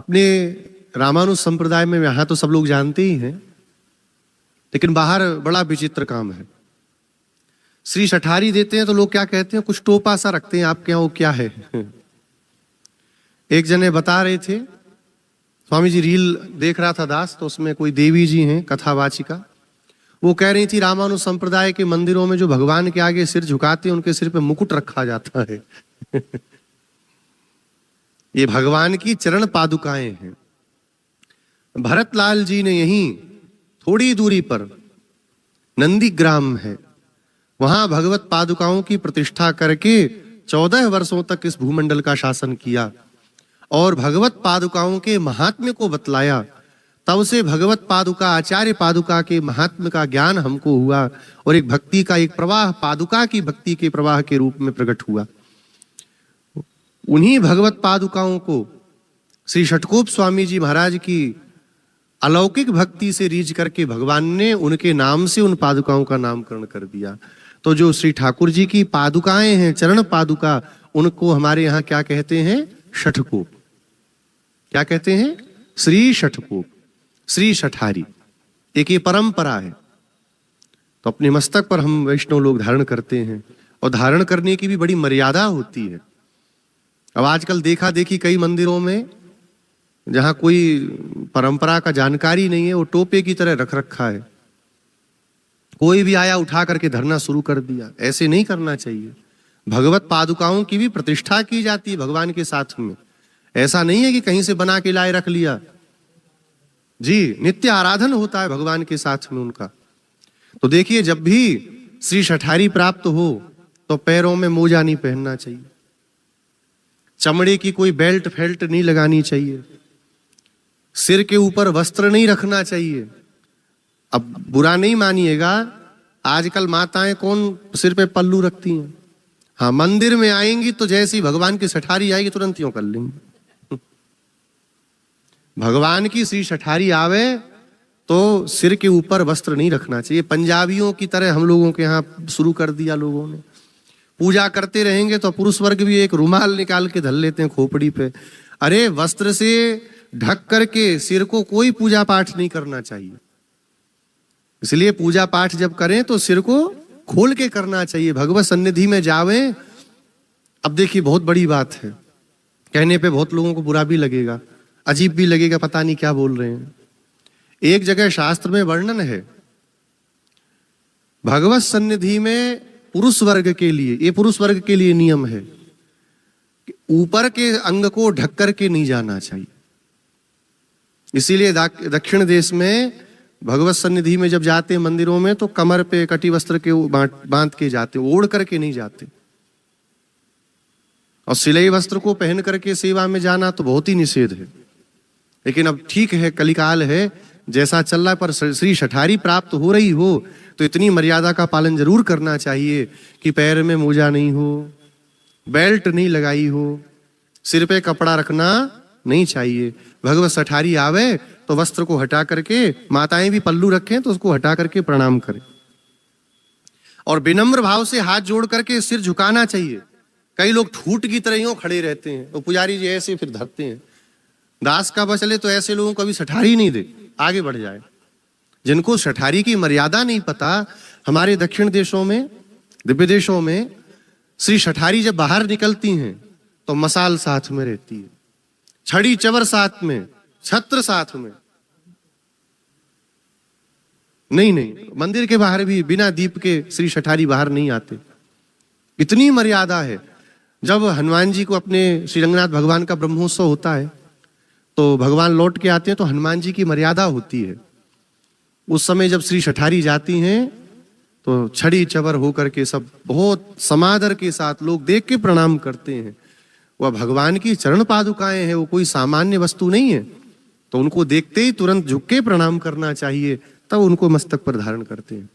अपने रामानुज संप्रदाय में यहाँ तो सब लोग जानते ही हैं, लेकिन बाहर बड़ा विचित्र काम है। श्री शठारी देते हैं तो लोग क्या कहते हैं, कुछ टोपा सा रखते हैं आपके यहाँ, वो क्या है? एक जने बता रहे थे, स्वामी जी रील देख रहा था दास, तो उसमें कोई देवी जी हैं कथावाचिका, वो कह रही थी रामानुज संप्रदाय के मंदिरों में जो भगवान के आगे सिर झुकाते हैं उनके सिर पे मुकुट रखा जाता है। ये भगवान की चरण पादुकाएं हैं। भरतलाल जी ने यहीं थोड़ी दूरी पर नंदीग्राम है, वहां भगवत पादुकाओं की प्रतिष्ठा करके 14 वर्षों तक इस भूमंडल का शासन किया और भगवत पादुकाओं के महात्म्य को बतलाया। तब से भगवत पादुका, आचार्य पादुका के महात्म्य का ज्ञान हमको हुआ और एक भक्ति का एक प्रवाह पादुका की भक्ति के प्रवाह के रूप में प्रकट हुआ। उन्हीं भगवत पादुकाओं को श्री षटकोप स्वामी जी महाराज की अलौकिक भक्ति से रीझ करके भगवान ने उनके नाम से उन पादुकाओं का नामकरण कर दिया। तो जो श्री ठाकुर जी की पादुकाएं हैं, चरण पादुका, उनको हमारे यहाँ क्या कहते हैं? षटकोप। क्या कहते हैं? श्री षटकोप, श्री शठारी। एक ये परंपरा है। तो अपने मस्तक पर हम वैष्णव लोग धारण करते हैं और धारण करने की भी बड़ी मर्यादा होती है। अब आजकल देखा देखी कई मंदिरों में जहां कोई परंपरा का जानकारी नहीं है, वो टोपे की तरह रख रखा है। कोई भी आया उठा करके धरना शुरू कर दिया। ऐसे नहीं करना चाहिए। भगवत पादुकाओं की भी प्रतिष्ठा की जाती है भगवान के साथ में। ऐसा नहीं है कि कहीं से बना के लाए रख लिया। जी, नित्य आराधन होता है भगवान के साथ में उनका। तो देखिए, जब भी श्री शठारी प्राप्त हो तो पैरों में मोजा नहीं पहनना चाहिए, चमड़े की कोई बेल्ट फेल्ट नहीं लगानी चाहिए, सिर के ऊपर वस्त्र नहीं रखना चाहिए। अब बुरा नहीं मानिएगा, आजकल माताएं कौन सिर पे पल्लू रखती हैं? हाँ, मंदिर में आएंगी तो जैसे ही भगवान की शठारी आएगी तुरंत यूं कर लेंगी। भगवान की श्री शठारी आवे तो सिर के ऊपर वस्त्र नहीं रखना चाहिए। पंजाबियों की तरह हम लोगों के यहाँ शुरू कर दिया लोगों ने। पूजा करते रहेंगे तो पुरुष वर्ग भी एक रुमाल निकाल के धर लेते हैं खोपड़ी पे। अरे, वस्त्र से ढक करके सिर को कोई पूजा पाठ नहीं करना चाहिए। इसलिए पूजा पाठ जब करें तो सिर को खोल के करना चाहिए, भगवत सन्निधि में जावें। अब देखिए, बहुत बड़ी बात है, कहने पे बहुत लोगों को बुरा भी लगेगा, अजीब भी लगेगा, पता नहीं क्या बोल रहे हैं। एक जगह शास्त्र में वर्णन है, भगवत सन्निधि में पुरुष वर्ग के लिए, ये पुरुष वर्ग के लिए नियम है कि ऊपर के अंग को ढक करके नहीं जाना चाहिए। इसीलिए दक्षिण देश में भगवत सन्निधि में जब जाते हैं मंदिरों में तो कमर पे कटी वस्त्र के बांध के जाते, ओढ़ करके नहीं जाते। और सिलाई वस्त्र को पहन करके सेवा में जाना तो बहुत ही निषेध है। लेकिन अब ठीक है, कलिकाल है, जैसा चल रहा है, पर श्री शठारी प्राप्त हो रही हो तो इतनी मर्यादा का पालन जरूर करना चाहिए कि पैर में मोजा नहीं हो, बेल्ट नहीं लगाई हो, सिर पे कपड़ा रखना नहीं चाहिए। भगवत शठारी आवे तो वस्त्र को हटा करके, माताएं भी पल्लू रखें तो उसको हटा करके प्रणाम करें और विनम्र भाव से हाथ जोड़ करके सिर झुकाना चाहिए। कई लोग ठूट की तरह यूं खड़े रहते हैं, तो पुजारी जी ऐसे फिर धरते हैं। दास का बचले तो ऐसे लोगों को कभी शठारी नहीं दे, आगे बढ़ जाए। जिनको शठारी की मर्यादा नहीं पता, हमारे दक्षिण देशों में, दिव्य देशों में श्री शठारी जब बाहर निकलती हैं तो मसाल साथ में रहती है, छड़ी चवर साथ में, छत्र साथ में। नहीं, मंदिर के बाहर भी बिना दीप के श्री शठारी बाहर नहीं आते। इतनी मर्यादा है। जब हनुमान जी को अपने श्री रंगनाथ भगवान का ब्रह्मोत्सव होता है तो भगवान लौट के आते हैं तो हनुमान जी की मर्यादा होती है। उस समय जब श्री शठारी जाती हैं तो छड़ी चवर होकर के सब बहुत समादर के साथ लोग देख के प्रणाम करते हैं। वह भगवान की चरण पादुकाएं हैं, वो कोई सामान्य वस्तु नहीं है। तो उनको देखते ही तुरंत झुक के प्रणाम करना चाहिए, तब उनको मस्तक पर धारण करते हैं।